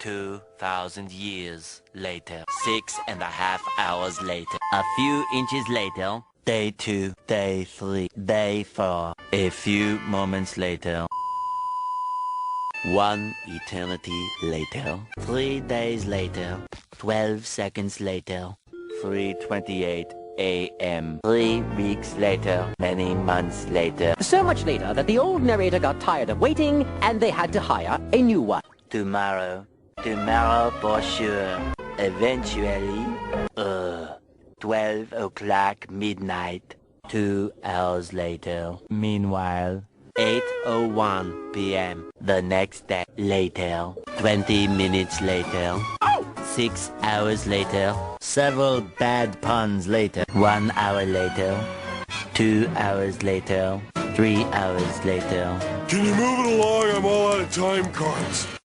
2,000 years later. 6.5 hours later. A few inches later. Day 2, Day 3, Day 4. A few moments later. 1 eternity later. 3 days later. 12 seconds later. 3:28 a.m. 3 weeks later. Many months later. So much later that the old narrator got tired of waiting and they had to hire a new one. Tomorrow. Tomorrow for sure. Eventually. 12 o'clock midnight. 2 hours later. Meanwhile. 8:01 p.m. The next day. Later. 20 minutes later. 6 hours later. Several bad puns later. 1 hour later. 2 hours later. 3 hours later. Can you move it along? I'm all out of time cards.